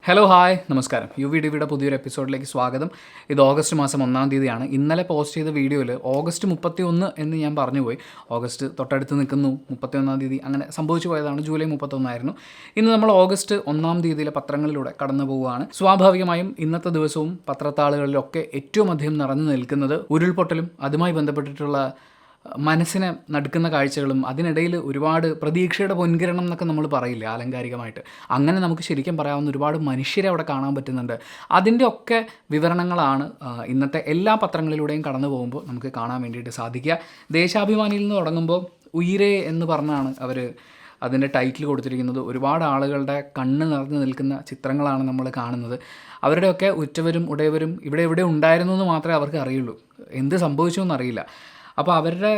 Hello hi നമസ്കാരം. UVTVയുടെ പുതിയൊരു എപ്പിസോഡിലേക്ക് സ്വാഗതം. ഇത് ഓഗസ്റ്റ് മാസം 1-ാം തീയതിയാണ്. ഇന്നലെ പോസ്റ്റ് ചെയ്ത വീഡിയോയിൽ ഓഗസ്റ്റ് 31 എന്ന് ഞാൻ പറഞ്ഞുപോയി. ഓഗസ്റ്റ് തൊട്ടടുത്ത് നിൽക്കുന്നു, 31-ാം തീയതി അങ്ങനെ സംഭവിച്ചു പോയതാണ്. ജൂലൈ 31 ആയിരുന്നു. ഇന്ന് നമ്മൾ ഓഗസ്റ്റ് 1-ാം തീയതിയിലെ പത്രങ്ങളിലൂടെ കടന്നു പോവുകയാണ്. സ്വാഭാവികമായും ഇന്നത്തെ ദിവസവും പത്രത്താളുകളിലൊക്കെ ഏറ്റവും അധികം നിറഞ്ഞു നിൽക്കുന്നത് ഉരുൾപൊട്ടലും അതുമായി ബന്ധപ്പെട്ടിട്ടുള്ള മനസ്സിനെ നടുക്കുന്ന കാഴ്ചകളും അതിനിടയിൽ ഒരുപാട് പ്രതീക്ഷയുടെ പൊൻകിരണം എന്നൊക്കെ നമ്മൾ പറയില്ല ആലങ്കാരികമായിട്ട്. അങ്ങനെ നമുക്ക് ശരിക്കും പറയാവുന്ന ഒരുപാട് മനുഷ്യരെ അവിടെ കാണാൻ പറ്റുന്നുണ്ട്. അതിൻ്റെ ഒക്കെ വിവരണങ്ങളാണ് ഇന്നത്തെ എല്ലാ പത്രങ്ങളിലൂടെയും കടന്നു പോകുമ്പോൾ നമുക്ക് കാണാൻ വേണ്ടിയിട്ട് സാധിക്കുക. ദേശാഭിമാനിയിൽ നിന്ന് തുടങ്ങുമ്പോൾ ഉയിരേ എന്ന് പറഞ്ഞാണ് അവർ അതിൻ്റെ ടൈറ്റിൽ കൊടുത്തിരിക്കുന്നത്. ഒരുപാട് ആളുകളുടെ കണ്ണ് നിറഞ്ഞു നിൽക്കുന്ന ചിത്രങ്ങളാണ് നമ്മൾ കാണുന്നത്. അവരുടെയൊക്കെ ഉറ്റവരും ഉടയവരും ഇവിടെ ഉണ്ടായിരുന്നു എന്ന് മാത്രമേ അവർക്ക് അറിയുള്ളൂ. എന്ത് സംഭവിച്ചു എന്നറിയില്ല. അപ്പോൾ അവരുടെ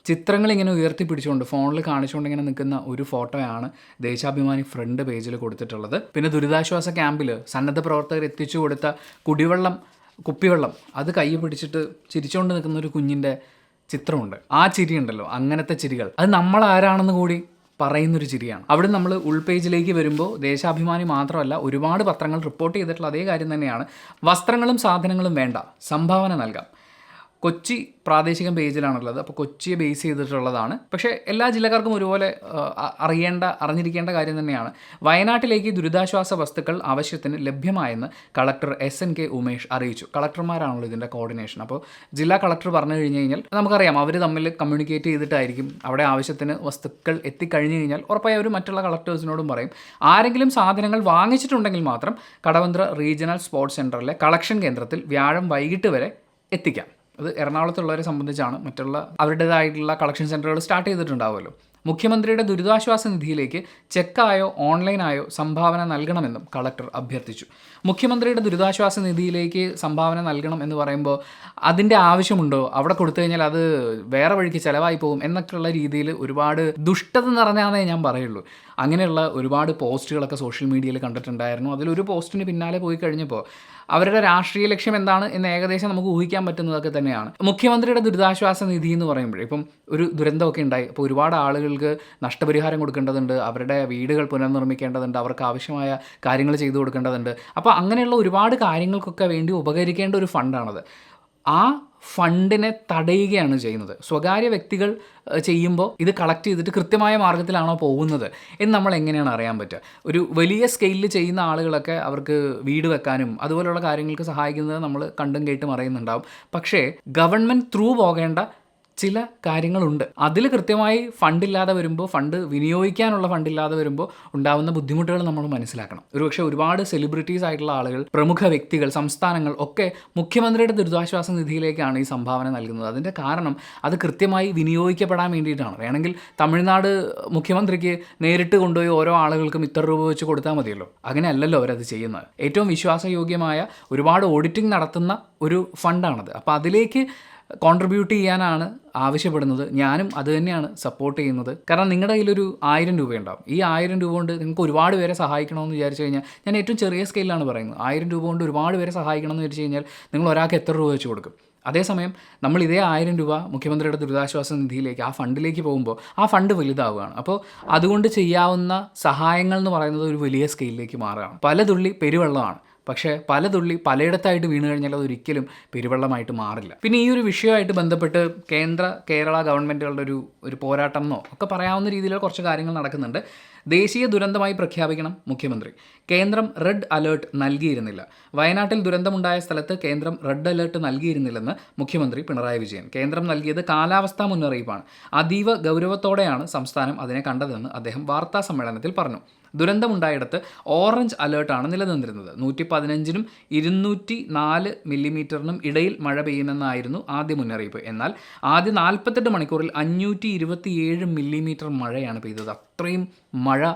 ചിത്രങ്ങൾ ഇങ്ങനെ ഉയർത്തിപ്പിടിച്ചുകൊണ്ട് ഫോണിൽ കാണിച്ചുകൊണ്ട് ഇങ്ങനെ നിൽക്കുന്ന ഒരു ഫോട്ടോയാണ് ദേശാഭിമാനി ഫ്രണ്ട് പേജിൽ കൊടുത്തിട്ടുള്ളത്. പിന്നെ ദുരിതാശ്വാസ ക്യാമ്പിൽ സന്നദ്ധ പ്രവർത്തകർ എത്തിച്ചു കൊടുത്ത കുപ്പിവെള്ളം അത് കൈ പിടിച്ചിട്ട് ചിരിച്ചുകൊണ്ട് നിൽക്കുന്ന ഒരു കുഞ്ഞിൻ്റെ ചിത്രമുണ്ട്. ആ ചിരിയുണ്ടല്ലോ, അങ്ങനത്തെ ചിരികൾ, അത് നമ്മളാരാണെന്ന് കൂടി പറയുന്നൊരു ചിരിയാണ്. അവിടെ നമ്മൾ ഉൾപേജിലേക്ക് വരുമ്പോൾ ദേശാഭിമാനി മാത്രമല്ല ഒരുപാട് പത്രങ്ങൾ റിപ്പോർട്ട് ചെയ്തിട്ടുള്ള അതേ കാര്യം തന്നെയാണ്. വസ്ത്രങ്ങളും സാധനങ്ങളും വേണ്ട, സംഭാവന നൽകാം. കൊച്ചി പ്രാദേശിക പേജിലാണുള്ളത്. അപ്പോൾ കൊച്ചിയെ ബേസ് ചെയ്തിട്ടുള്ളതാണ്. പക്ഷേ എല്ലാ ജില്ലക്കാർക്കും ഒരുപോലെ അറിഞ്ഞിരിക്കേണ്ട കാര്യം തന്നെയാണ്. വയനാട്ടിലേക്ക് ദുരിതാശ്വാസ വസ്തുക്കൾ ആവശ്യത്തിന് ലഭ്യമായെന്ന് കളക്ടർ SNK ഉമേഷ് അറിയിച്ചു. കളക്ടർമാരാണല്ലോ ഇതിൻ്റെ കോർഡിനേഷൻ. അപ്പോൾ ജില്ലാ കളക്ടർ പറഞ്ഞു കഴിഞ്ഞ് കഴിഞ്ഞാൽ നമുക്കറിയാം അവർ തമ്മിൽ കമ്മ്യൂണിക്കേറ്റ് ചെയ്തിട്ടായിരിക്കും. അവിടെ ആവശ്യത്തിന് വസ്തുക്കൾ എത്തിക്കഴിഞ്ഞ് കഴിഞ്ഞാൽ ഉറപ്പായി അവർ മറ്റുള്ള കളക്ടേഴ്സിനോടും പറയും. ആരെങ്കിലും സാധനങ്ങൾ വാങ്ങിച്ചിട്ടുണ്ടെങ്കിൽ മാത്രം കടവന്ത്ര റീജിയണൽ സ്പോർട്സ് സെൻറ്ററിലെ കളക്ഷൻ കേന്ദ്രത്തിൽ വ്യാഴം വൈകിട്ട് വരെ എത്തിക്കാം. അത് എറണാകുളത്തുള്ളവരെ സംബന്ധിച്ചാണ്. മറ്റുള്ള അവരുടേതായിട്ടുള്ള കളക്ഷൻ സെൻറ്ററുകൾ സ്റ്റാർട്ട് ചെയ്തിട്ടുണ്ടാവുമല്ലോ. മുഖ്യമന്ത്രിയുടെ ദുരിതാശ്വാസ നിധിയിലേക്ക് ചെക്കായോ ഓൺലൈനായോ സംഭാവന നൽകണമെന്നും കളക്ടർ അഭ്യർത്ഥിച്ചു. മുഖ്യമന്ത്രിയുടെ ദുരിതാശ്വാസ നിധിയിലേക്ക് സംഭാവന നൽകണം എന്ന് പറയുമ്പോൾ അതിൻ്റെ ആവശ്യമുണ്ടോ, അവിടെ കൊടുത്തു കഴിഞ്ഞാൽ അത് വേറെ വഴിക്ക് ചിലവായി പോകും എന്നൊക്കെയുള്ള രീതിയിൽ ഒരുപാട് ദുഷ്ടത നിറഞ്ഞാന്നേ ഞാൻ പറയുള്ളൂ. അങ്ങനെയുള്ള ഒരുപാട് പോസ്റ്റുകളൊക്കെ സോഷ്യൽ മീഡിയയിൽ കണ്ടിട്ടുണ്ടായിരുന്നു. അതിലൊരു പോസ്റ്റിന് പിന്നാലെ പോയി കഴിഞ്ഞപ്പോൾ അവരുടെ രാഷ്ട്രീയ ലക്ഷ്യം എന്താണ് എന്ന് ഏകദേശം നമുക്ക് ഊഹിക്കാൻ പറ്റുന്നതൊക്കെ തന്നെയാണ്. മുഖ്യമന്ത്രിയുടെ ദുരിതാശ്വാസ നിധി എന്ന് പറയുമ്പോൾ ഇപ്പം ഒരു ദുരന്തമൊക്കെ ഉണ്ടായി. അപ്പോൾ ഒരുപാട് ആളുകൾക്ക് നഷ്ടപരിഹാരം കൊടുക്കേണ്ടതുണ്ട്, അവരുടെ വീടുകൾ പുനർനിർമ്മിക്കേണ്ടതുണ്ട്, അവർക്ക് ആവശ്യമായ കാര്യങ്ങൾ ചെയ്തു കൊടുക്കേണ്ടതുണ്ട്. അപ്പോൾ അങ്ങനെയുള്ള ഒരുപാട് കാര്യങ്ങൾക്കൊക്കെ വേണ്ടി ഉപകരിക്കേണ്ട ഒരു ഫണ്ടാണത്. ആ ഫണ്ടിനെ തടയുകയാണ് ചെയ്യുന്നത്. സ്വകാര്യ വ്യക്തികൾ ചെയ്യുമ്പോൾ ഇത് കളക്ട് ചെയ്തിട്ട് കൃത്യമായ മാർഗ്ഗത്തിലാണോ പോകുന്നത് എന്ന് നമ്മൾ എങ്ങനെയാണ് അറിയാൻ പറ്റുക? ഒരു വലിയ സ്കെയിലിൽ ചെയ്യുന്ന ആളുകളൊക്കെ അവർക്ക് വീട് വെക്കാനും അതുപോലുള്ള കാര്യങ്ങൾക്ക് സഹായിക്കുന്നത് നമ്മൾ കണ്ടും കേട്ടും അറിയുന്നുണ്ടാവും. പക്ഷേ ഗവൺമെൻറ് ത്രൂ പോകേണ്ട ചില കാര്യങ്ങളുണ്ട്. അതിൽ കൃത്യമായി ഫണ്ടില്ലാതെ വരുമ്പോൾ, ഫണ്ട് വിനിയോഗിക്കാനുള്ള ഫണ്ടില്ലാതെ വരുമ്പോൾ ഉണ്ടാകുന്ന ബുദ്ധിമുട്ടുകൾ നമ്മൾ മനസ്സിലാക്കണം. ഒരുപക്ഷെ ഒരുപാട് സെലിബ്രിറ്റീസ് ആയിട്ടുള്ള ആളുകൾ, പ്രമുഖ വ്യക്തികൾ, സംസ്ഥാനങ്ങൾ ഒക്കെ മുഖ്യമന്ത്രിയുടെ ദുരിതാശ്വാസ നിധിയിലേക്കാണ് ഈ സംഭാവന നൽകുന്നത്. അതിൻ്റെ കാരണം അത് കൃത്യമായി വിനിയോഗിക്കപ്പെടാൻ വേണ്ടിയിട്ടാണ്. വേണമെങ്കിൽ തമിഴ്നാട് മുഖ്യമന്ത്രിക്ക് നേരിട്ട് കൊണ്ടുപോയി ഓരോ ആളുകൾക്കും ഇത്ര രൂപ വെച്ച് കൊടുത്താൽ മതിയല്ലോ. അങ്ങനെയല്ലല്ലോ അവരത് ചെയ്യുന്നത്. ഏറ്റവും വിശ്വാസയോഗ്യമായ ഒരുപാട് ഓഡിറ്റിംഗ് നടത്തുന്ന ഒരു ഫണ്ടാണത്. അപ്പോൾ അതിലേക്ക് കോൺട്രിബ്യൂട്ട് ചെയ്യാനാണ് ആവശ്യപ്പെടുന്നത്. ഞാനും അത് തന്നെയാണ് സപ്പോർട്ട് ചെയ്യുന്നത്. കാരണം നിങ്ങളുടെ കയ്യിലൊരു 1000 രൂപയുണ്ടാവും. ഈ 1000 രൂപ കൊണ്ട് നിങ്ങൾക്ക് ഒരുപാട് പേരെ സഹായിക്കണമെന്ന് വിചാരിച്ചു കഴിഞ്ഞാൽ, ഞാൻ ഏറ്റവും ചെറിയ സ്കെയിലാണ് പറയുന്നത്, 1000 രൂപ കൊണ്ട് ഒരുപാട് പേരെ സഹായിക്കണമെന്ന് വിചാരിച്ചു കഴിഞ്ഞാൽ നിങ്ങൾ ഒരാൾക്ക് എത്ര രൂപ വെച്ച് കൊടുക്കും? അതേസമയം നമ്മൾ ഇതേ 1000 രൂപ മുഖ്യമന്ത്രിയുടെ ദുരിതാശ്വാസ നിധിയിലേക്ക്, ആ ഫണ്ടിലേക്ക് പോകുമ്പോൾ ആ ഫണ്ട് വലുതാവുകയാണ്. അപ്പോൾ അതുകൊണ്ട് ചെയ്യാവുന്ന സഹായങ്ങൾ എന്ന് പറയുന്നത് ഒരു വലിയ സ്കെയിലിലേക്ക് മാറുകയാണ്. പല തുള്ളി പെരുവെള്ളമാണ്. പക്ഷേ പല തുള്ളി പലയിടത്തായിട്ട് വീണ് കഴിഞ്ഞാൽ അതൊരിക്കലും പെരുവെള്ളമായിട്ട് മാറില്ല. പിന്നെ ഈ ഒരു വിഷയമായിട്ട് ബന്ധപ്പെട്ട് കേരള ഗവൺമെൻറ്റുകളുടെ ഒരു പോരാട്ടം എന്നോ ഒക്കെ പറയാവുന്ന രീതിയിലുള്ള കുറച്ച് കാര്യങ്ങൾ നടക്കുന്നുണ്ട്. ദേശീയ ദുരന്തമായി പ്രഖ്യാപിക്കണം മുഖ്യമന്ത്രി. കേന്ദ്രം റെഡ് അലേർട്ട് നൽകിയിരുന്നില്ല. വയനാട്ടിൽ ദുരന്തമുണ്ടായ സ്ഥലത്ത് കേന്ദ്രം റെഡ് അലേർട്ട് നൽകിയിരുന്നില്ലെന്ന് മുഖ്യമന്ത്രി പിണറായി വിജയൻ. കേന്ദ്രം നൽകിയത് കാലാവസ്ഥാ മുന്നറിയിപ്പാണ്. അതീവ ഗൗരവത്തോടെയാണ് സംസ്ഥാനം അതിനെ കണ്ടതെന്ന് അദ്ദേഹം വാർത്താ സമ്മേളനത്തിൽ പറഞ്ഞു. ദുരന്തമുണ്ടായിടത്ത് ഓറഞ്ച് അലേർട്ടാണ് നിലനിന്നിരുന്നത്. 115-നും 204 മില്ലിമീറ്ററിനും ഇടയിൽ മഴ പെയ്യുമെന്നായിരുന്നു ആദ്യ മുന്നറിയിപ്പ്. എന്നാൽ ആദ്യ 48 മണിക്കൂറിൽ 527 മില്ലിമീറ്റർ മഴയാണ് പെയ്തത്. അത്രയും മഴ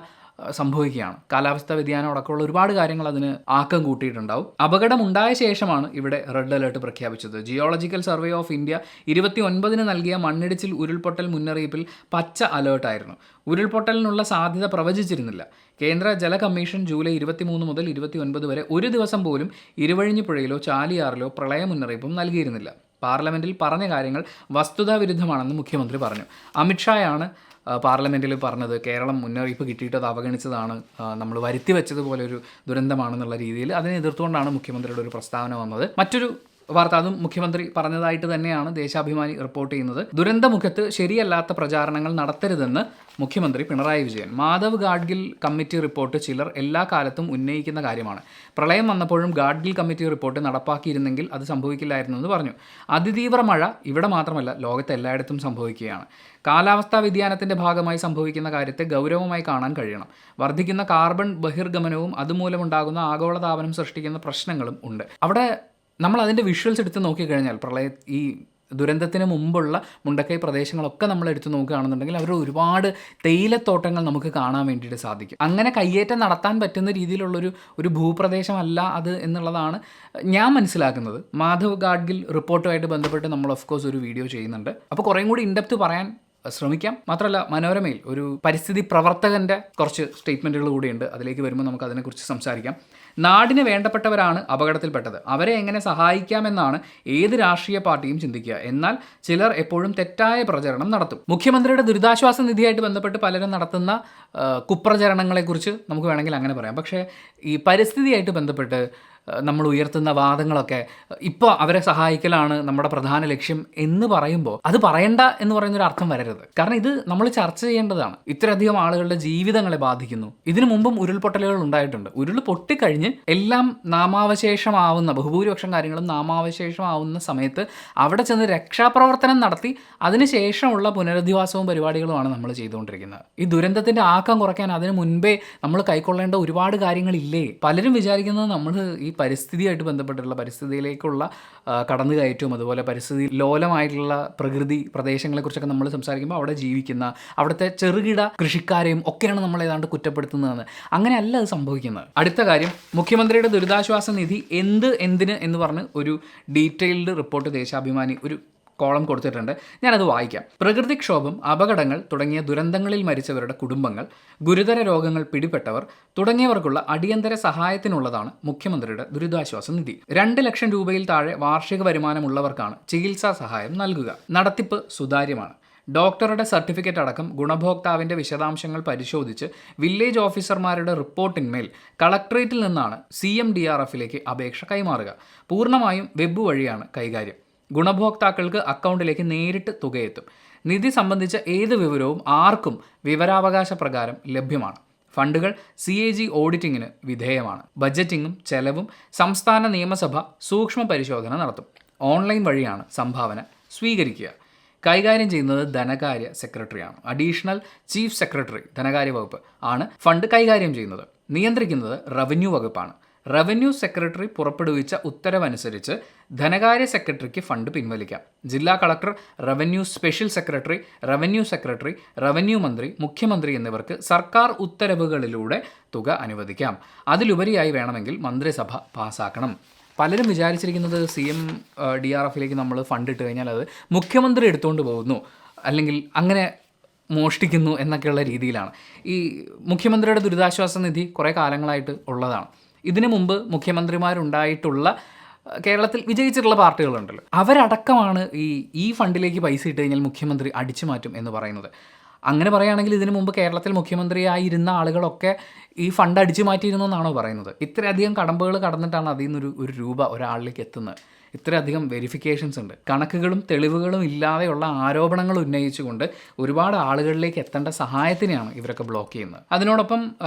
സംഭവിക്കുകയാണ്. കാലാവസ്ഥാ വ്യതിയാനം അടക്കമുള്ള ഒരുപാട് കാര്യങ്ങൾ അതിന് ആക്കം കൂട്ടിയിട്ടുണ്ടാവും. അപകടമുണ്ടായ ശേഷമാണ് ഇവിടെ റെഡ് അലേർട്ട് പ്രഖ്യാപിച്ചത്. ജിയോളജിക്കൽ സർവേ ഓഫ് ഇന്ത്യ 29-ന് നൽകിയ മണ്ണിടിച്ചിൽ ഉരുൾപൊട്ടൽ മുന്നറിയിപ്പിൽ പച്ച അലേർട്ടായിരുന്നു. ഉരുൾപൊട്ടലിനുള്ള സാധ്യത പ്രവചിച്ചിരുന്നില്ല. കേന്ദ്ര ജല കമ്മീഷൻ ജൂലൈ 23 മുതൽ 29 വരെ ഒരു ദിവസം പോലും ഇരുവഴിഞ്ഞിപ്പുഴയിലോ ചാലിയാറിലോ പ്രളയ മുന്നറിയിപ്പും നൽകിയിരുന്നില്ല. പാർലമെൻറ്റിൽ പറഞ്ഞ കാര്യങ്ങൾ വസ്തുതാവിരുദ്ധമാണെന്ന് മുഖ്യമന്ത്രി പറഞ്ഞു. അമിത്ഷായാണ് പാർലമെൻറ്റിൽ പറഞ്ഞത് കേരളം മുന്നറിയിപ്പ് കിട്ടിയിട്ട് അത് അവഗണിച്ചതാണ്, നമ്മൾ വരുത്തി വെച്ചതുപോലെ ഒരു ദുരന്തമാണെന്നുള്ള രീതിയിൽ അതിനെ എതിർത്തുകൊണ്ടാണ് മുഖ്യമന്ത്രിയുടെ ഒരു പ്രസ്താവന വന്നത്. മറ്റൊരു വാർത്ത, അതും മുഖ്യമന്ത്രി പറഞ്ഞതായിട്ട് തന്നെയാണ് ദേശാഭിമാനി റിപ്പോർട്ട് ചെയ്യുന്നത്. ദുരന്തമുഖത്ത് ശരിയല്ലാത്ത പ്രചാരണങ്ങൾ നടത്തരുതെന്ന് മുഖ്യമന്ത്രി പിണറായി വിജയൻ. മാധവ് ഗാഡ്ഗിൽ കമ്മിറ്റി റിപ്പോർട്ട് ചിലർ എല്ലാ കാലത്തും ഉന്നയിക്കുന്ന കാര്യമാണ്. പ്രളയം വന്നപ്പോഴും ഗാഡ്ഗിൽ കമ്മിറ്റി റിപ്പോർട്ട് നടപ്പാക്കിയിരുന്നെങ്കിൽ അത് സംഭവിക്കില്ലായിരുന്നെന്ന് പറഞ്ഞു. അതിതീവ്ര മഴ ഇവിടെ മാത്രമല്ല ലോകത്ത് എല്ലായിടത്തും സംഭവിക്കുകയാണ്. കാലാവസ്ഥാ വ്യതിയാനത്തിൻ്റെ ഭാഗമായി സംഭവിക്കുന്ന കാര്യത്തെ ഗൗരവമായി കാണാൻ കഴിയണം. വർദ്ധിക്കുന്ന കാർബൺ ബഹിർഗമനവും അതുമൂലമുണ്ടാകുന്ന ആഗോളതാപനം സൃഷ്ടിക്കുന്ന പ്രശ്നങ്ങളും ഉണ്ട്. അവിടെ നമ്മൾ അതിൻ്റെ വിഷ്വൽസ് എടുത്ത് നോക്കിക്കഴിഞ്ഞാൽ ഈ ദുരന്തത്തിന് മുമ്പുള്ള മുണ്ടക്കൈ പ്രദേശങ്ങളൊക്കെ നമ്മൾ എടുത്ത് നോക്കുകയാണെന്നുണ്ടെങ്കിൽ അവർ ഒരുപാട് തേയിലത്തോട്ടങ്ങൾ നമുക്ക് കാണാൻ വേണ്ടിയിട്ട് സാധിക്കും. അങ്ങനെ കയ്യേറ്റം നടത്താൻ പറ്റുന്ന രീതിയിലുള്ളൊരു ഭൂപ്രദേശമല്ല അത് എന്നുള്ളതാണ് ഞാൻ മനസ്സിലാക്കുന്നത്. മാധവ് ഗാഡ്ഗിൽ റിപ്പോർട്ടുമായിട്ട് ബന്ധപ്പെട്ട് നമ്മൾ ഓഫ് കോഴ്സ് ഒരു വീഡിയോ ചെയ്യുന്നുണ്ട്. അപ്പോൾ കുറേയും കൂടി ഇൻഡെപ്ത് പറയാൻ ശ്രമിക്കാം. മാത്രമല്ല മനോരമയിൽ ഒരു പരിസ്ഥിതി പ്രവർത്തകൻ്റെ കുറച്ച് സ്റ്റേറ്റ്മെൻറ്റുകൾ കൂടിയുണ്ട്. അതിലേക്ക് വരുമ്പോൾ നമുക്ക് അതിനെക്കുറിച്ച് സംസാരിക്കാം. നാടിന് വേണ്ടപ്പെട്ടവരാണ് അപകടത്തിൽപ്പെട്ടത്, അവരെ എങ്ങനെ സഹായിക്കാമെന്നാണ് ഏത് രാഷ്ട്രീയ പാർട്ടിയും ചിന്തിക്കുക. എന്നാൽ ചിലർ എപ്പോഴും തെറ്റായ പ്രചരണം നടത്തും. മുഖ്യമന്ത്രിയുടെ ദുരിതാശ്വാസ നിധിയായിട്ട് ബന്ധപ്പെട്ട് പലരും നടത്തുന്ന കുപ്രചരണങ്ങളെക്കുറിച്ച് നമുക്ക് വേണമെങ്കിൽ അങ്ങനെ പറയാം. പക്ഷേ ഈ പരിസ്ഥിതിയായിട്ട് ബന്ധപ്പെട്ട് നമ്മൾ ഉയർത്തുന്ന വാദങ്ങളൊക്കെ ഇപ്പോൾ അവരെ സഹായിക്കലാണ് നമ്മുടെ പ്രധാന ലക്ഷ്യം എന്ന് പറയുമ്പോൾ അത് പറയണ്ട എന്ന് പറയുന്നൊരു അർത്ഥം വരരുത്. കാരണം ഇത് നമ്മൾ ചർച്ച ചെയ്യേണ്ടതാണ്. ഇത്രയധികം ആളുകളുടെ ജീവിതങ്ങളെ ബാധിക്കുന്നു. ഇതിനു മുമ്പും ഉരുൾപൊട്ടലുകൾ ഉണ്ടായിട്ടുണ്ട്. ഉരുൾ പൊട്ടിക്കഴിഞ്ഞ് എല്ലാം നാമാവശേഷമാവുന്ന, ബഹുഭൂരിപക്ഷം കാര്യങ്ങളും നാമാവശേഷമാവുന്ന സമയത്ത് അവിടെ ചെന്ന് രക്ഷാപ്രവർത്തനം നടത്തി അതിനുശേഷമുള്ള പുനരധിവാസവും പരിപാടികളുമാണ് നമ്മൾ ചെയ്തുകൊണ്ടിരിക്കുന്നത്. ഈ ദുരന്തത്തിൻ്റെ ആക്കം കുറയ്ക്കാൻ അതിന് മുൻപേ നമ്മൾ കൈക്കൊള്ളേണ്ട ഒരുപാട് കാര്യങ്ങളില്ലേ? പലരും വിചാരിക്കുന്നത് നമ്മൾ ഈ പരിസ്ഥിതിയായിട്ട് ബന്ധപ്പെട്ടുള്ള പരിസ്ഥിതിയിലേക്കുള്ള കടന്നുകയറ്റവും അതുപോലെ പരിസ്ഥിതി ലോലമായിട്ടുള്ള പ്രകൃതി പ്രദേശങ്ങളെക്കുറിച്ചൊക്കെ നമ്മൾ സംസാരിക്കുമ്പോൾ അവിടെ ജീവിക്കുന്ന അവിടുത്തെ ചെറുകിട കൃഷിക്കാരെയും ഒക്കെയാണ് നമ്മൾ ഏതാണ്ട് കുറ്റപ്പെടുത്തുന്നതെന്ന്. അങ്ങനെയല്ല അത് സംഭവിക്കുന്നത്. അടുത്ത കാര്യം, മുഖ്യമന്ത്രിയുടെ ദുരിതാശ്വാസ നിധി എന്തിന് എന്ന് പറഞ്ഞ് ഒരു ഡീറ്റെയിൽഡ് റിപ്പോർട്ട് ദേശാഭിമാനി ഒരു കോളം കൊടുത്തിട്ടുണ്ട്. ഞാനത് വായിക്കാം. പ്രകൃതിക്ഷോഭം, അപകടങ്ങൾ തുടങ്ങിയ ദുരന്തങ്ങളിൽ മരിച്ചവരുടെ കുടുംബങ്ങൾ, ഗുരുതര രോഗങ്ങൾ പിടിപെട്ടവർ തുടങ്ങിയവർക്കുള്ള അടിയന്തര സഹായത്തിനുള്ളതാണ് മുഖ്യമന്ത്രിയുടെ ദുരിതാശ്വാസ നിധി. 2 ലക്ഷം രൂപയിൽ താഴെ വാർഷിക വരുമാനമുള്ളവർക്കാണ് ചികിത്സാ സഹായം നൽകുക. നടത്തിപ്പ് സുതാര്യമാണ്. ഡോക്ടറുടെ സർട്ടിഫിക്കറ്റ് അടക്കം ഗുണഭോക്താവിൻ്റെ വിശദാംശങ്ങൾ പരിശോധിച്ച് വില്ലേജ് ഓഫീസർമാരുടെ റിപ്പോർട്ടിന്മേൽ കളക്ടറേറ്റിൽ നിന്നാണ് CMDRFിലേക്ക് അപേക്ഷ കൈമാറുക. പൂർണ്ണമായും വെബ് വഴിയാണ് കൈകാര്യം. ഗുണഭോക്താക്കൾക്ക് അക്കൗണ്ടിലേക്ക് നേരിട്ട് തുകയെത്തും. നിധി സംബന്ധിച്ച ഏത് വിവരവും ആർക്കും വിവരാവകാശ പ്രകാരം ലഭ്യമാണ്. ഫണ്ടുകൾ CAG ഓഡിറ്റിങ്ങിന് വിധേയമാണ്. ബജറ്റിങ്ങും ചെലവും സംസ്ഥാന നിയമസഭ സൂക്ഷ്മ പരിശോധന നടത്തും. ഓൺലൈൻ വഴിയാണ് സംഭാവന സ്വീകരിക്കുക. കൈകാര്യം ചെയ്യുന്നത് ധനകാര്യ സെക്രട്ടറിയാണ്. അഡീഷണൽ ചീഫ് സെക്രട്ടറി ധനകാര്യ വകുപ്പ് ആണ് ഫണ്ട് കൈകാര്യം ചെയ്യുന്നത്. നിയന്ത്രിക്കുന്നത് റവന്യൂ വകുപ്പാണ്. റവന്യൂ സെക്രട്ടറി പുറപ്പെടുവിച്ച ഉത്തരവനുസരിച്ച് ധനകാര്യ സെക്രട്ടറിക്ക് ഫണ്ട് പിൻവലിക്കാം. ജില്ലാ collector, revenue special secretary, revenue മന്ത്രി, മുഖ്യമന്ത്രി എന്നിവർക്ക് സർക്കാർ ഉത്തരവുകളിലൂടെ തുക അനുവദിക്കാം. അതിലുപരിയായി വേണമെങ്കിൽ മന്ത്രിസഭ പാസ്സാക്കണം. പലരും വിചാരിച്ചിരിക്കുന്നത് CMDRFിലേക്ക് നമ്മൾ ഫണ്ട് ഇട്ട് കഴിഞ്ഞാൽ അത് മുഖ്യമന്ത്രി എടുത്തുകൊണ്ട് പോകുന്നു, അല്ലെങ്കിൽ അങ്ങനെ മോഷ്ടിക്കുന്നു എന്നൊക്കെയുള്ള രീതിയിലാണ്. ഈ മുഖ്യമന്ത്രിയുടെ ദുരിതാശ്വാസ നിധി കുറേ കാലങ്ങളായിട്ട് ഉള്ളതാണ്. ഇതിനു മുമ്പ് മുഖ്യമന്ത്രിമാരുണ്ടായിട്ടുള്ള കേരളത്തിൽ വിജയിച്ചിട്ടുള്ള പാർട്ടികളുണ്ടല്ലോ, അവരടക്കമാണ് ഈ ഫണ്ടിലേക്ക് പൈസ ഇട്ട് കഴിഞ്ഞാൽ മുഖ്യമന്ത്രി അടിച്ചു മാറ്റും എന്ന് പറയുന്നത്. അങ്ങനെ പറയുകയാണെങ്കിൽ ഇതിനു മുമ്പ് കേരളത്തിൽ മുഖ്യമന്ത്രിയായിരുന്ന ആളുകളൊക്കെ ഈ ഫണ്ട് അടിച്ചു മാറ്റിയിരുന്നു എന്നാണോ പറയുന്നത്? ഇത്രയധികം കടമ്പകൾ കടന്നിട്ടാണ് അതിൽ നിന്നൊരു രൂപ ഒരാളിലേക്ക് എത്തുന്നത്. ഇത്രയധികം വെരിഫിക്കേഷൻസ് ഉണ്ട്. കണക്കുകളും തെളിവുകളും ഇല്ലാതെയുള്ള ആരോപണങ്ങൾ ഉന്നയിച്ചുകൊണ്ട് ഒരുപാട് ആളുകളിലേക്ക് എത്തേണ്ട സഹായത്തിനെയാണ് ഇവരൊക്കെ ബ്ലോക്ക് ചെയ്യുന്നത്. അതിനോടൊപ്പം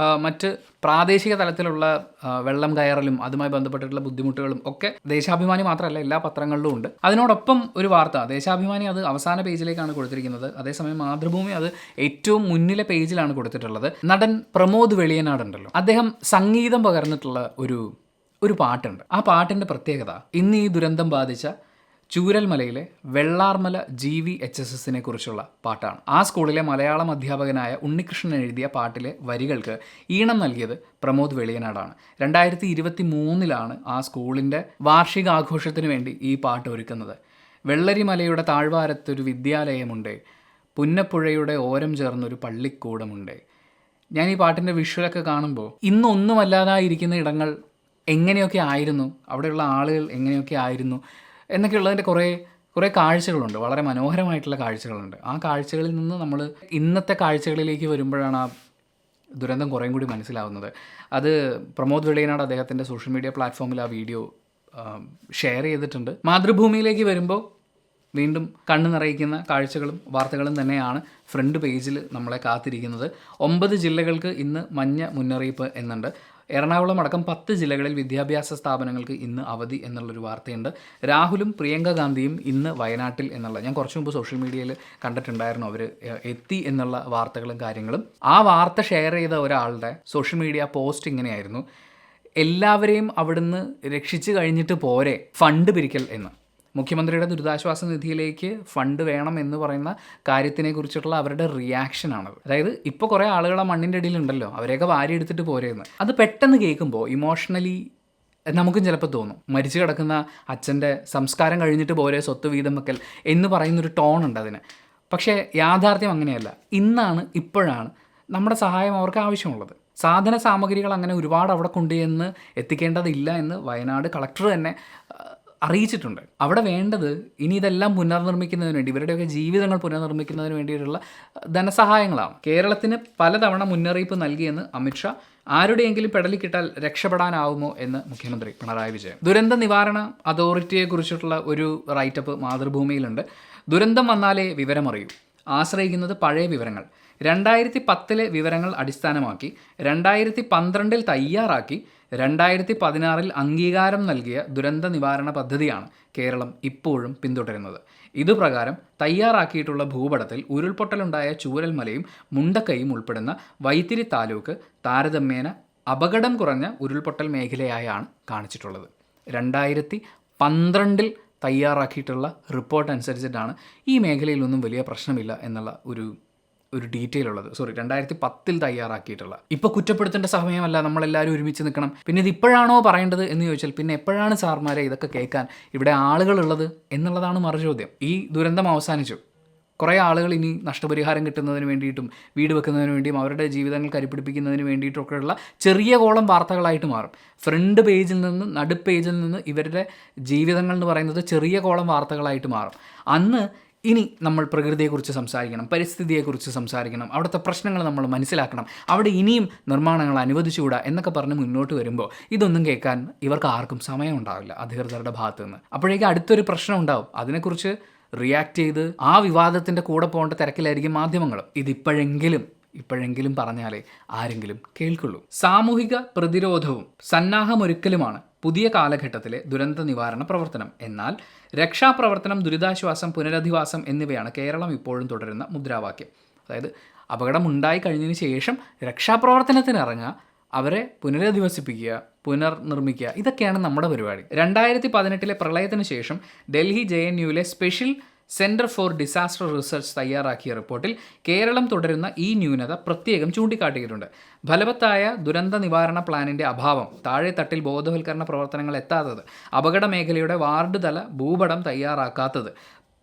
മറ്റ് പ്രാദേശിക തലത്തിലുള്ള വെള്ളം കയറലും അതുമായി ബന്ധപ്പെട്ടിട്ടുള്ള ബുദ്ധിമുട്ടുകളും ഒക്കെ ദേശാഭിമാനി മാത്രമല്ല എല്ലാ പത്രങ്ങളിലും ഉണ്ട്. അതിനോടൊപ്പം ഒരു വാർത്ത, ദേശാഭിമാനി അത് അവസാന പേജിലേക്കാണ് കൊടുത്തിരിക്കുന്നത്, അതേസമയം മാതൃഭൂമി അത് ഏറ്റവും മുന്നിലെ പേജിലാണ് കൊടുത്തിട്ടുള്ളത്. നടൻ പ്രമോദ് വെളിയനാടുണ്ടല്ലോ, അദ്ദേഹം സംഗീതം പകർന്നിട്ടുള്ള ഒരു പാട്ടുണ്ട്. ആ പാട്ടിൻ്റെ പ്രത്യേകത ഇന്ന് ഈ ദുരന്തം ബാധിച്ച ചൂരൽമലയിലെ വെള്ളാർമല GVHSSനെ കുറിച്ചുള്ള പാട്ടാണ്. ആ സ്കൂളിലെ മലയാളം അധ്യാപകനായ ഉണ്ണികൃഷ്ണൻ എഴുതിയ പാട്ടിലെ വരികൾക്ക് ഈണം നൽകിയത് പ്രമോദ് വെളിയനാടാണ്. 2023 ആ സ്കൂളിൻ്റെ വാർഷികാഘോഷത്തിന് വേണ്ടി ഈ പാട്ട് ഒരുക്കുന്നത്. വെള്ളരിമലയുടെ താഴ്വാരത്തൊരു വിദ്യാലയമുണ്ട്, പുന്നപ്പുഴയുടെ ഓരം ചേർന്നൊരു പള്ളിക്കൂടമുണ്ട്. ഞാൻ ഈ പാട്ടിൻ്റെ വിഷ്വലൊക്കെ കാണുമ്പോൾ ഇന്നൊന്നുമല്ലാതായിരിക്കുന്ന ഇടങ്ങൾ എങ്ങനെയൊക്കെ ആയിരുന്നു, അവിടെയുള്ള ആളുകൾ എങ്ങനെയൊക്കെ ആയിരുന്നു എന്നൊക്കെ ഉള്ളതിൻ്റെ കുറേ കാഴ്ചകളുണ്ട്, വളരെ മനോഹരമായിട്ടുള്ള കാഴ്ചകളുണ്ട്. ആ കാഴ്ചകളിൽ നിന്ന് നമ്മൾ ഇന്നത്തെ കാഴ്ചകളിലേക്ക് വരുമ്പോഴാണ് ആ ദുരന്തം കുറേയും കൂടി മനസ്സിലാവുന്നത്. അത് പ്രമോദ് വെളിയനാട് അദ്ദേഹത്തിൻ്റെ സോഷ്യൽ മീഡിയ പ്ലാറ്റ്ഫോമിൽ ആ വീഡിയോ ഷെയർ ചെയ്തിട്ടുണ്ട്. മാതൃഭൂമിയിലേക്ക് വരുമ്പോൾ വീണ്ടും കണ്ണ് നിറയിക്കുന്ന കാഴ്ചകളും വാർത്തകളും തന്നെയാണ് ഫ്രണ്ട് പേജിൽ നമ്മളെ കാത്തിരിക്കുന്നത്. 9 ജില്ലകൾക്ക് ഇന്ന് മഞ്ഞ മുന്നറിയിപ്പ് എന്നുണ്ട്. എറണാകുളം അടക്കം 10 ജില്ലകളിൽ വിദ്യാഭ്യാസ സ്ഥാപനങ്ങൾക്ക് ഇന്ന് അവധി എന്നുള്ളൊരു വാർത്തയുണ്ട്. രാഹുലും പ്രിയങ്ക ഗാന്ധിയും ഇന്ന് വയനാട്ടിൽ എന്നുള്ള, ഞാൻ കുറച്ച് മുമ്പ് സോഷ്യൽ മീഡിയയിൽ കണ്ടിട്ടുണ്ടായിരുന്നു, അവർ എത്തി എന്നുള്ള വാർത്തകളും കാര്യങ്ങളും. ആ വാർത്ത ഷെയർ ചെയ്ത ഒരാളുടെ സോഷ്യൽ മീഡിയ പോസ്റ്റ് ഇങ്ങനെയായിരുന്നു: എല്ലാവരെയും അവിടുന്ന് രക്ഷിച്ചു കഴിഞ്ഞിട്ട് പോരെ ഫണ്ട് പിരിക്കൽ എന്ന്. മുഖ്യമന്ത്രിയുടെ ദുരിതാശ്വാസ നിധിയിലേക്ക് ഫണ്ട് വേണം എന്ന് പറയുന്ന കാര്യത്തിനെ കുറിച്ചിട്ടുള്ള അവരുടെ റിയാക്ഷനാണത്. അതായത് ഇപ്പോൾ കുറേ ആളുകൾ ആ മണ്ണിൻ്റെ അടിയിലുണ്ടല്ലോ, അവരെയൊക്കെ വാരി എടുത്തിട്ട് പോരെയെന്ന്. അത് പെട്ടെന്ന് കേൾക്കുമ്പോൾ ഇമോഷണലി നമുക്കും ചിലപ്പോൾ തോന്നും, മരിച്ചു കിടക്കുന്ന അച്ഛൻ്റെ സംസ്കാരം കഴിഞ്ഞിട്ട് പോരെ സ്വത്ത് വീതം വെക്കൽ എന്ന് പറയുന്നൊരു ടോണുണ്ട് അതിന്. പക്ഷേ യാഥാർത്ഥ്യം അങ്ങനെയല്ല. ഇപ്പോഴാണ് നമ്മുടെ സഹായം അവർക്ക് ആവശ്യമുള്ളത്. സാധന സാമഗ്രികൾ അങ്ങനെ ഒരുപാട് അവിടെ കൊണ്ടുചെന്ന് എത്തിക്കേണ്ടതില്ല എന്ന് വയനാട് കളക്ടർ തന്നെ അറിയിച്ചിട്ടുണ്ട്. അവിടെ വേണ്ടത് ഇനി ഇതെല്ലാം പുനർനിർമ്മിക്കുന്നതിന് വേണ്ടി, ഇവരുടെയൊക്കെ ജീവിതങ്ങൾ പുനർനിർമ്മിക്കുന്നതിന് വേണ്ടിയിട്ടുള്ള ധനസഹായങ്ങളാണ്. കേരളത്തിന് പലതവണ മുന്നറിയിപ്പ് നൽകിയെന്ന് അമിത്ഷാ. ആരുടെയെങ്കിലും പെടലിക്കിട്ടാൽ രക്ഷപ്പെടാനാവുമോ എന്ന് മുഖ്യമന്ത്രി പിണറായി വിജയൻ. ദുരന്ത നിവാരണ അതോറിറ്റിയെക്കുറിച്ചിട്ടുള്ള ഒരു റൈറ്റപ്പ് മാതൃഭൂമിയിലുണ്ട്. ദുരന്തം വന്നാലേ വിവരമറിയൂ, ആശ്രയിക്കുന്നത് പഴയ വിവരങ്ങൾ. 2010 വിവരങ്ങൾ അടിസ്ഥാനമാക്കി 2012 തയ്യാറാക്കി 2016 അംഗീകാരം നൽകിയ ദുരന്ത നിവാരണ പദ്ധതിയാണ് കേരളം ഇപ്പോഴും പിന്തുടരുന്നത്. ഇതുപ്രകാരം തയ്യാറാക്കിയിട്ടുള്ള ഭൂപടത്തിൽ ഉരുൾപൊട്ടലുണ്ടായ ചൂരൽമലയും മുണ്ടക്കൈയും ഉൾപ്പെടുന്ന വൈത്തിരി താലൂക്ക് താരതമ്യേന അപകടം കുറഞ്ഞ ഉരുൾപൊട്ടൽ മേഖലയായാണ് കാണിച്ചിട്ടുള്ളത്. 2012 തയ്യാറാക്കിയിട്ടുള്ള റിപ്പോർട്ട് അനുസരിച്ചിട്ടാണ് ഈ മേഖലയിലൊന്നും വലിയ പ്രശ്നമില്ല എന്നുള്ള ഒരു ഡീറ്റെയിൽ ഉള്ളത്. 2010 തയ്യാറാക്കിയിട്ടുള്ള. ഇപ്പോൾ കുറ്റപ്പെടുത്തേണ്ട സമയമല്ല, നമ്മളെല്ലാവരും ഒരുമിച്ച് നിൽക്കണം. പിന്നെ ഇത് ഇപ്പോഴാണോ പറയേണ്ടത് എന്ന് ചോദിച്ചാൽ പിന്നെ എപ്പോഴാണ് സാർമാരെ ഇതൊക്കെ കേൾക്കാൻ ഇവിടെ ആളുകളുള്ളത് എന്നുള്ളതാണ് മറുചോദ്യം. ഈ ദുരന്തം അവസാനിച്ചു. കുറേ ആളുകൾ ഇനി നഷ്ടപരിഹാരം കിട്ടുന്നതിന് വേണ്ടിയിട്ടും വീട് വെക്കുന്നതിന് വേണ്ടിയും അവരുടെ ജീവിതങ്ങൾ കരിപ്പിടിപ്പിക്കുന്നതിന് വേണ്ടിയിട്ടൊക്കെയുള്ള ചെറിയ കോളം വാർത്തകളായിട്ട് മാറും. ഫ്രണ്ട് പേജിൽ നിന്ന് നടുപ്പേജിൽ നിന്ന് ഇവരുടെ ജീവിതങ്ങൾ എന്ന് പറയുന്നത് ചെറിയ കോളം വാർത്തകളായിട്ട് മാറും. അന്ന് ഇനി നമ്മൾ പ്രകൃതിയെക്കുറിച്ച് സംസാരിക്കണം, പരിസ്ഥിതിയെക്കുറിച്ച് സംസാരിക്കണം, അവിടുത്തെ പ്രശ്നങ്ങൾ നമ്മൾ മനസ്സിലാക്കണം, അവിടെ ഇനിയും നിർമ്മാണങ്ങൾ അനുവദിച്ചുകൂടാ എന്നൊക്കെ പറഞ്ഞ് മുന്നോട്ട് വരുമ്പോൾ ഇതൊന്നും കേൾക്കാൻ ഇവർക്ക് ആർക്കും സമയം ഉണ്ടാവില്ല അധികൃതരുടെ ഭാഗത്തു നിന്ന്. അപ്പോഴേക്കും അടുത്തൊരു പ്രശ്നം ഉണ്ടാവും. അതിനെക്കുറിച്ച് റിയാക്ട് ചെയ്ത് ആ വിവാദത്തിൻ്റെ കൂടെ പോകേണ്ട തിരക്കിലായിരിക്കും മാധ്യമങ്ങളും. ഇപ്പോഴെങ്കിലും പറഞ്ഞാലേ ആരെങ്കിലും കേൾക്കുള്ളൂ. സാമൂഹിക പ്രതിരോധവും സന്നാഹമൊരുക്കലുമാണ് പുതിയ കാലഘട്ടത്തിലെ ദുരന്ത നിവാരണ പ്രവർത്തനം. എന്നാൽ രക്ഷാപ്രവർത്തനം, ദുരിതാശ്വാസം, പുനരധിവാസം എന്നിവയാണ് കേരളം ഇപ്പോഴും തുടരുന്ന മുദ്രാവാക്യം. അതായത് അപകടം ഉണ്ടായി കഴിഞ്ഞതിന് ശേഷം രക്ഷാപ്രവർത്തനത്തിന് ഇറങ്ങുക, അവരെ പുനരധിവസിപ്പിക്കുക, പുനർനിർമ്മിക്കുക, ഇതൊക്കെയാണ് നമ്മുടെ പരിപാടി. 2018 പ്രളയത്തിന് ശേഷം ഡൽഹി JNUവിലെ special centre for disaster research തയ്യാറാക്കിയ റിപ്പോർട്ടിൽ കേരളം തുടരുന്ന ഈ ന്യൂനത പ്രത്യേകം ചൂണ്ടിക്കാട്ടിയിട്ടുണ്ട്. ഫലവത്തായ ദുരന്ത നിവാരണ പ്ലാനിൻ്റെ അഭാവം, താഴെത്തട്ടിൽ ബോധവൽക്കരണ പ്രവർത്തനങ്ങൾ എത്താത്തത്, അപകട മേഖലയുടെ വാർഡ് തല ഭൂപടം തയ്യാറാക്കാത്തത്,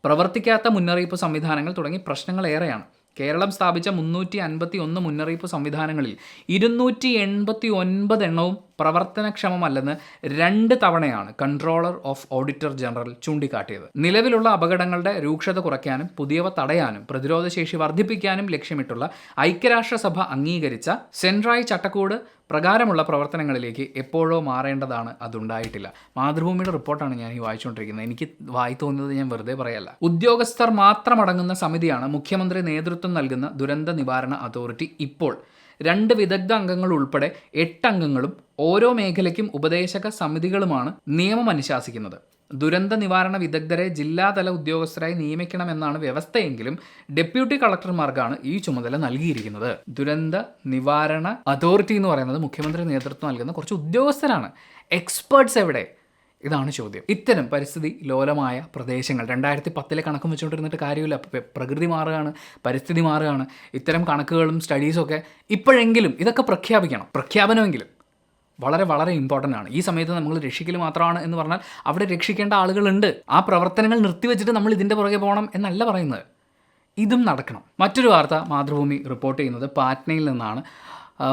പ്രവർത്തിക്കാത്ത മുന്നറിയിപ്പ് സംവിധാനങ്ങൾ തുടങ്ങി പ്രശ്നങ്ങൾ ഏറെയാണ്. കേരളം സ്ഥാപിച്ച 351 മുന്നറിയിപ്പ് സംവിധാനങ്ങളിൽ 289 എണ്ണവും പ്രവർത്തനക്ഷമമല്ലെന്ന് 2 തവണയാണ് കൺട്രോളർ ഓഫ് ഓഡിറ്റർ ജനറൽ ചൂണ്ടിക്കാട്ടിയത്. നിലവിലുള്ള അപകടങ്ങളുടെ രൂക്ഷത കുറയ്ക്കാനും പുതിയവ തടയാനും പ്രതിരോധശേഷി വർദ്ധിപ്പിക്കാനും ലക്ഷ്യമിട്ടുള്ള ഐക്യരാഷ്ട്രസഭ അംഗീകരിച്ച സെൻട്രായ് ചട്ടക്കൂട് പ്രകാരമുള്ള പ്രവർത്തനങ്ങളിലേക്ക് എപ്പോഴോ മാറേണ്ടതാണ്. അതുണ്ടായിട്ടില്ല. മാതൃഭൂമിയുടെ റിപ്പോർട്ടാണ് ഞാൻ ഈ വായിച്ചുകൊണ്ടിരിക്കുന്നത്. എനിക്ക് വായി തോന്നുന്നത് ഞാൻ വെറുതെ പറയല്ല. ഉദ്യോഗസ്ഥർ മാത്രമടങ്ങുന്ന സമിതിയാണ് മുഖ്യമന്ത്രി നേതൃത്വം നൽകുന്ന ദുരന്ത നിവാരണ അതോറിറ്റി. ഇപ്പോൾ 2 വിദഗ്ധ അംഗങ്ങൾ ഉൾപ്പെടെ 8 അംഗങ്ങളും ഓരോ മേഖലയ്ക്കും ഉപദേശക സമിതികളുമാണ് നിയമം അനുശാസിക്കുന്നത്. ദുരന്ത നിവാരണ വിദഗ്ധരെ ജില്ലാതല ഉദ്യോഗസ്ഥരായി നിയമിക്കണമെന്നാണ് വ്യവസ്ഥയെങ്കിലും ഡെപ്യൂട്ടി കളക്ടർമാർക്കാണ് ഈ ചുമതല നൽകിയിരിക്കുന്നത്. ദുരന്ത നിവാരണ അതോറിറ്റി എന്ന് പറയുന്നത് മുഖ്യമന്ത്രി നേതൃത്വം നൽകുന്ന കുറച്ച് ഉദ്യോഗസ്ഥരാണ്. എക്സ്പേർട്സ് എവിടെ? ഇതാണ് ചോദ്യം. ഇത്തരം പരിസ്ഥിതി ലോലമായ പ്രദേശങ്ങൾ 2010 കണക്കും വെച്ചുകൊണ്ടിരുന്നിട്ട് കാര്യമില്ല. പ്രകൃതി മാറുകയാണ്, പരിസ്ഥിതി മാറുകയാണ്. ഇത്തരം കണക്കുകളും സ്റ്റഡീസൊക്കെ ഇപ്പോഴെങ്കിലും ഇതൊക്കെ പ്രഖ്യാപനമെങ്കിലും വളരെ വളരെ ഇമ്പോർട്ടൻ്റ് ആണ്. ഈ സമയത്ത് നമ്മൾ രക്ഷിക്കൽ മാത്രമാണ് എന്ന് പറഞ്ഞാൽ അവിടെ രക്ഷിക്കേണ്ട ആളുകളുണ്ട്. ആ പ്രവർത്തനങ്ങൾ നിർത്തിവെച്ചിട്ട് നമ്മൾ ഇതിൻ്റെ പുറകെ പോകണം എന്നല്ല പറയുന്നത്. ഇതും നടക്കണം. മറ്റൊരു വാർത്ത മാതൃഭൂമി റിപ്പോർട്ട് ചെയ്യുന്നത് പാറ്റ്നയിൽ നിന്നാണ്.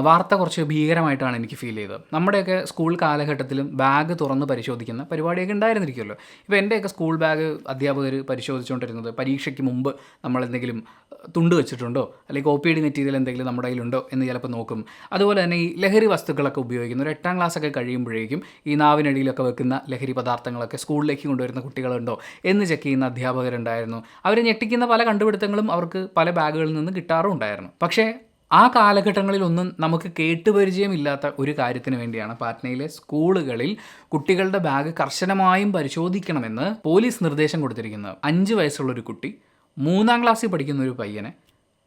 വാർത്ത കുറച്ച് ഭീകരമായിട്ടാണ് എനിക്ക് ഫീൽ ചെയ്തത്. നമ്മുടെയൊക്കെ സ്കൂൾ കാലഘട്ടത്തിലും ബാഗ് തുറന്ന് പരിശോധിക്കുന്ന പരിപാടിയൊക്കെ ഉണ്ടായിരുന്നിരിക്കുമല്ലോ. ഇപ്പോൾ എൻ്റെയൊക്കെ സ്കൂൾ ബാഗ് അധ്യാപകർ പരിശോധിച്ചുകൊണ്ടിരുന്നത് പരീക്ഷയ്ക്ക് മുമ്പ് നമ്മളെന്തെങ്കിലും തുണ്ട് വെച്ചിട്ടുണ്ടോ അല്ലെങ്കിൽ OPD മെറ്റീരിയൽ എന്തെങ്കിലും നമ്മുടെ കയ്യിലുണ്ടോ എന്ന് ചിലപ്പോൾ നോക്കും. അതുപോലെ തന്നെ ഈ ലഹരി വസ്തുക്കളൊക്കെ ഉപയോഗിക്കുന്ന ഒരു 8ാം ക്ലാസ്സൊക്കെ കഴിയുമ്പോഴേക്കും ഈ നാവിനടിയിലൊക്കെ വെക്കുന്ന ലഹരി പദാർത്ഥങ്ങളൊക്കെ സ്കൂളിലേക്ക് കൊണ്ടുവരുന്ന കുട്ടികളുണ്ടോ എന്ന് ചെക്ക് ചെയ്യുന്ന അധ്യാപകരുണ്ടായിരുന്നു. അവർ ഞെട്ടിക്കുന്ന പല കണ്ടുപിടുത്തങ്ങളും അവർക്ക് പല ബാഗുകളിൽ നിന്ന് കിട്ടാറും ഉണ്ടായിരുന്നു. പക്ഷേ ആ കാലഘട്ടങ്ങളിലൊന്നും നമുക്ക് കേട്ടുപരിചയമില്ലാത്ത ഒരു കാര്യത്തിന് വേണ്ടിയാണ് പാറ്റ്നയിലെ സ്കൂളുകളിൽ കുട്ടികളുടെ ബാഗ് കർശനമായും പരിശോധിക്കണമെന്ന് പോലീസ് നിർദ്ദേശം കൊടുത്തിരിക്കുന്നത്. 5 വയസ്സുള്ളൊരു കുട്ടി 3ാം ക്ലാസ്സിൽ പഠിക്കുന്ന ഒരു പയ്യനെ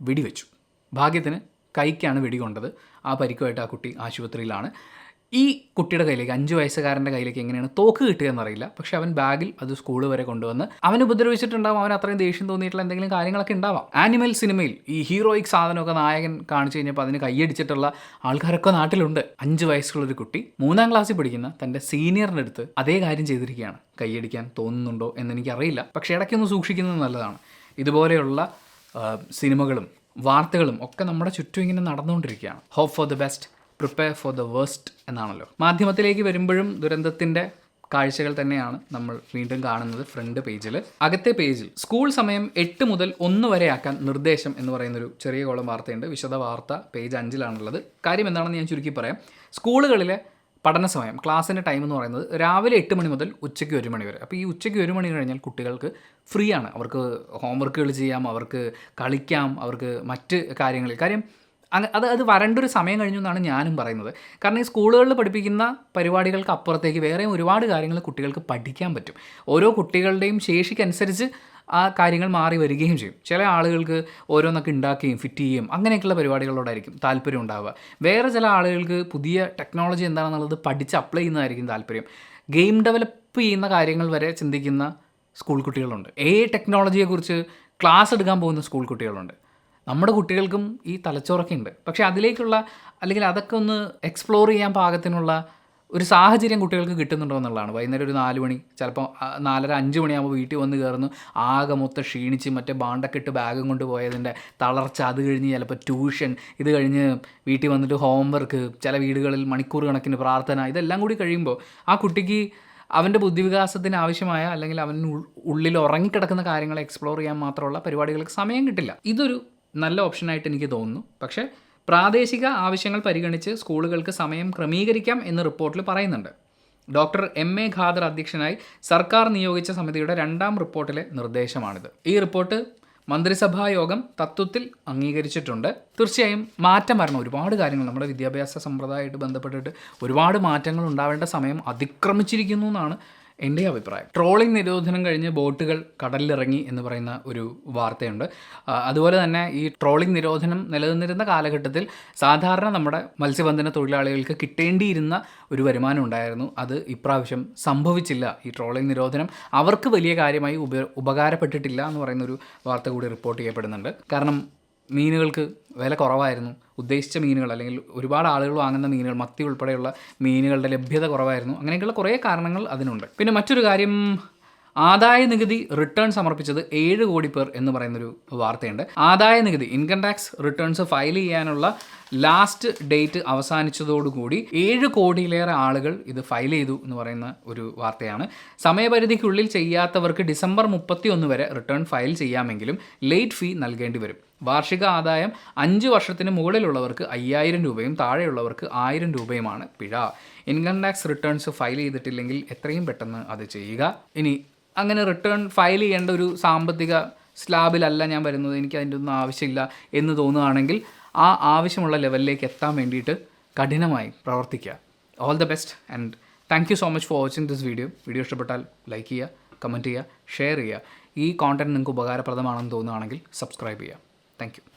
വെടിവെച്ചു. ഭാഗ്യത്തിന് കൈക്കാണ് വെടികൊണ്ടത്. ആ പരിക്കുമായിട്ട് ആ കുട്ടി ആശുപത്രിയിലാണ്. ഈ കുട്ടിയുടെ കയ്യിലേക്ക് 5 വയസ്സുകാരൻ്റെ കയ്യിലേക്ക് എങ്ങനെയാണ് തോക്ക് കിട്ടുകയെന്നറിയില്ല. പക്ഷേ അവൻ ബാഗിൽ അത് സ്കൂൾ വരെ കൊണ്ടുവന്ന് അവൻ ഉപദ്രവിച്ചിട്ടുണ്ടാവും. അവൻ അത്രയും ദേഷ്യം തോന്നിയിട്ടുള്ള എന്തെങ്കിലും കാര്യങ്ങളൊക്കെ ഉണ്ടാവാം. ആനിമൽ സിനിമയിൽ ഈ ഹീറോയിക് സാധനമൊക്കെ നായകൻ കാണിച്ചു കഴിഞ്ഞപ്പോൾ അതിന് കൈയടിച്ചിട്ടുള്ള ആൾക്കാരൊക്കെ നാട്ടിലുണ്ട്. 5 വയസ്സുള്ളൊരു കുട്ടി 3ാം ക്ലാസ്സിൽ പഠിക്കുന്ന തൻ്റെ സീനിയറിൻ്റെ അടുത്ത് അതേ കാര്യം ചെയ്തിരിക്കുകയാണ്. കൈയടിക്കാൻ തോന്നുന്നുണ്ടോ എന്നെനിക്കറിയില്ല. പക്ഷേ ഇടയ്ക്കൊന്ന് സൂക്ഷിക്കുന്നത് നല്ലതാണ്. ഇതുപോലെയുള്ള സിനിമകളും വാർത്തകളും ഒക്കെ നമ്മുടെ ചുറ്റും ഇങ്ങനെ നടന്നുകൊണ്ടിരിക്കുകയാണ്. Hope for the best, prepare for the worst എന്നാണല്ലോ. മാധ്യമത്തിലേക്ക് വരുമ്പോഴും ദുരന്തത്തിൻ്റെ കാഴ്ചകൾ തന്നെയാണ് നമ്മൾ വീണ്ടും കാണുന്നത്. ഫ്രണ്ട് പേജിൽ, അകത്തെ പേജിൽ സ്കൂൾ സമയം 8 മുതൽ 1 വരെ ആക്കാൻ നിർദ്ദേശം എന്ന് പറയുന്നൊരു ചെറിയ കോളം വാർത്തയുണ്ട്. വിശദ വാർത്ത പേജ് 5-ലാണുള്ളത്. കാര്യം എന്താണെന്ന് ഞാൻ ചുരുക്കി പറയാം. സ്കൂളുകളിലെ പഠന സമയം, ക്ലാസ്സിൻ്റെ ടൈം എന്ന് പറയുന്നത് രാവിലെ 8 മണി മുതൽ ഉച്ചയ്ക്ക് 1 മണി വരെ. അപ്പോൾ ഈ ഉച്ചയ്ക്ക് 1 മണി കഴിഞ്ഞാൽ കുട്ടികൾക്ക് ഫ്രീ ആണ്. അവർക്ക് ഹോംവർക്കുകൾ ചെയ്യാം, അവർക്ക് കളിക്കാം, അവർക്ക് മറ്റ് കാര്യം അത് വരണ്ടൊരു സമയം കഴിഞ്ഞു എന്നാണ് ഞാനും പറയുന്നത്. കാരണം ഈ സ്കൂളുകളിൽ പഠിപ്പിക്കുന്ന പരിപാടികൾക്ക് അപ്പുറത്തേക്ക് വേറെയും ഒരുപാട് കാര്യങ്ങൾ കുട്ടികൾക്ക് പഠിക്കാൻ പറ്റും. ഓരോ കുട്ടികളുടെയും ശേഷിക്കനുസരിച്ച് ആ കാര്യങ്ങൾ മാറി വരികയും ചെയ്യും. ചില ആളുകൾക്ക് ഓരോന്നൊക്കെ ഉണ്ടാക്കുകയും ഫിറ്റ് ചെയ്യുകയും അങ്ങനെയൊക്കെയുള്ള പരിപാടികളോടായിരിക്കും താല്പര്യം ഉണ്ടാവുക. വേറെ ചില ആളുകൾക്ക് പുതിയ ടെക്നോളജി എന്താണെന്നുള്ളത് പഠിച്ച് അപ്ലൈ ചെയ്യുന്നതായിരിക്കും താല്പര്യം. ഗെയിം ഡെവലപ്പ് ചെയ്യുന്ന കാര്യങ്ങൾ വരെ ചിന്തിക്കുന്ന സ്കൂൾ കുട്ടികളുണ്ട്. ടെക്നോളജിയെക്കുറിച്ച് ക്ലാസ് എടുക്കാൻ പോകുന്ന സ്കൂൾ കുട്ടികളുണ്ട്. നമ്മുടെ കുട്ടികൾക്കും ഈ തലച്ചോറൊക്കെ ഉണ്ട്. പക്ഷേ അതിലേക്കുള്ള അല്ലെങ്കിൽ അതൊക്കെ ഒന്ന് എക്സ്പ്ലോർ ചെയ്യാൻ പാകത്തിനുള്ള ഒരു സാഹചര്യം കുട്ടികൾക്ക് കിട്ടുന്നുണ്ടോ എന്നുള്ളതാണ്. വൈകുന്നേരം ഒരു 4 മണി, ചിലപ്പോൾ 4:30-5 മണിയാകുമ്പോൾ വീട്ടിൽ വന്ന് കയറുന്നു, ആകെ മൊത്തം ക്ഷീണിച്ച് മറ്റേ ബാണ്ടൊക്കെ ഇട്ട് ബാഗും കൊണ്ട് പോയതിൻ്റെ തളർച്ച, അത് കഴിഞ്ഞ് ചിലപ്പോൾ ട്യൂഷൻ, ഇത് കഴിഞ്ഞ് വീട്ടിൽ വന്നിട്ട് ഹോംവർക്ക്, ചില വീടുകളിൽ മണിക്കൂർ കണക്കിന് പ്രാർത്ഥന, ഇതെല്ലാം കൂടി കഴിയുമ്പോൾ ആ കുട്ടിക്ക് അവൻ്റെ ബുദ്ധിവികാസത്തിന് ആവശ്യമായ അല്ലെങ്കിൽ അവന് ഉള്ളിൽ ഉറങ്ങിക്കിടക്കുന്ന കാര്യങ്ങളെ എക്സ്പ്ലോർ ചെയ്യാൻ മാത്രമുള്ള പരിപാടികൾക്ക് സമയം കിട്ടില്ല. ഇതൊരു നല്ല ഓപ്ഷനായിട്ട് എനിക്ക് തോന്നുന്നു. പക്ഷേ പ്രാദേശിക ആവശ്യങ്ങൾ പരിഗണിച്ച് സ്കൂളുകൾക്ക് സമയം ക്രമീകരിക്കാം എന്ന് റിപ്പോർട്ടിൽ പറയുന്നുണ്ട്. ഡോക്ടർ MA ഖാദർ അധ്യക്ഷനായി സർക്കാർ നിയോഗിച്ച സമിതിയുടെ 2ാം റിപ്പോർട്ടിലെ നിർദ്ദേശമാണിത്. ഈ റിപ്പോർട്ട് മന്ത്രിസഭാ യോഗം തത്വത്തിൽ അംഗീകരിച്ചിട്ടുണ്ട്. തീർച്ചയായും മാറ്റം വരണം. ഒരുപാട് കാര്യങ്ങൾ നമ്മുടെ വിദ്യാഭ്യാസ സമ്പ്രദായമായിട്ട് ബന്ധപ്പെട്ടിട്ട് ഒരുപാട് മാറ്റങ്ങൾ ഉണ്ടാവേണ്ട സമയം അതിക്രമിച്ചിരിക്കുന്നു എന്നാണ് എൻ്റെ അഭിപ്രായം. ട്രോളിംഗ് നിരോധനം കഴിഞ്ഞ് ബോട്ടുകൾ കടലിലിറങ്ങി എന്ന് പറയുന്ന ഒരു വാർത്തയുണ്ട്. അതുപോലെ തന്നെ ഈ ട്രോളിംഗ് നിരോധനം നിലനിന്നിരുന്ന കാലഘട്ടത്തിൽ സാധാരണ നമ്മുടെ മത്സ്യബന്ധന തൊഴിലാളികൾക്ക് കിട്ടേണ്ടിയിരുന്ന ഒരു വരുമാനം ഉണ്ടായിരുന്നു. അത് ഇപ്രാവശ്യം സംഭവിച്ചില്ല. ഈ ട്രോളിംഗ് നിരോധനം അവർക്ക് വലിയ കാര്യമായി ഉപകാരപ്പെട്ടിട്ടില്ല എന്ന് പറയുന്നൊരു വാർത്ത കൂടി റിപ്പോർട്ട് ചെയ്യപ്പെടുന്നുണ്ട്. കാരണം മീനുകൾക്ക് വില കുറവായിരുന്നു. ഉദ്ദേശിച്ച മീനുകൾ അല്ലെങ്കിൽ ഒരുപാട് ആളുകൾ വാങ്ങുന്ന മീനുകൾ, മത്തി ഉൾപ്പെടെയുള്ള മീനുകളുടെ ലഭ്യത കുറവായിരുന്നു. അങ്ങനെയൊക്കെയുള്ള കുറേ കാരണങ്ങൾ അതിനുണ്ട്. പിന്നെ മറ്റൊരു കാര്യം, ആദായ നികുതി റിട്ടേൺ സമർപ്പിച്ചത് 7 കോടി പേർ എന്ന് പറയുന്നൊരു വാർത്തയുണ്ട്. ആദായ നികുതി ഇൻകം ടാക്സ് റിട്ടേൺസ് ഫയൽ ചെയ്യാനുള്ള ലാസ്റ്റ് ഡേറ്റ് അവസാനിച്ചതോടുകൂടി 7 കോടിയിലേറെ ആളുകൾ ഇത് ഫയൽ ചെയ്തു എന്ന് പറയുന്ന ഒരു വാർത്തയാണ്. സമയപരിധിക്കുള്ളിൽ ചെയ്യാത്തവർക്ക് ഡിസംബർ 31 വരെ റിട്ടേൺ ഫയൽ ചെയ്യാമെങ്കിലും ലേറ്റ് ഫീ നൽകേണ്ടി വരും. വാർഷിക ആദായം 5 വർഷത്തിന് മുകളിലുള്ളവർക്ക് 5000 രൂപയും താഴെയുള്ളവർക്ക് 1000 രൂപയുമാണ് പിഴ. ഇൻകം ടാക്സ് റിട്ടേൺസ് ഫയൽ ചെയ്തിട്ടില്ലെങ്കിൽ എത്രയും പെട്ടെന്ന് അത് ചെയ്യുക. ഇനി അങ്ങനെ റിട്ടേൺ ഫയൽ ചെയ്യേണ്ട ഒരു സാമ്പത്തിക സ്ലാബിലല്ല ഞാൻ വരുന്നത്, എനിക്ക് അതിൻ്റെ ഒന്നും ആവശ്യമില്ല എന്ന് തോന്നുകയാണെങ്കിൽ ആ ആവശ്യമുള്ള ലെവലിലേക്ക് എത്താൻ വേണ്ടിയിട്ട് കഠിനമായി പ്രവർത്തിക്കുക. All the best and thank you so much for watching this video. Video ഇഷ്ടപ്പെട്ടാൽ ലൈക്ക് ചെയ്യുക, കമൻറ്റ് ചെയ്യുക, ഷെയർ ചെയ്യുക. ഈ കോണ്ടൻറ്റ് നിങ്ങൾക്ക് ഉപകാരപ്രദമാണെന്ന് തോന്നുകയാണെങ്കിൽ സബ്സ്ക്രൈബ് ചെയ്യുക. Thank you.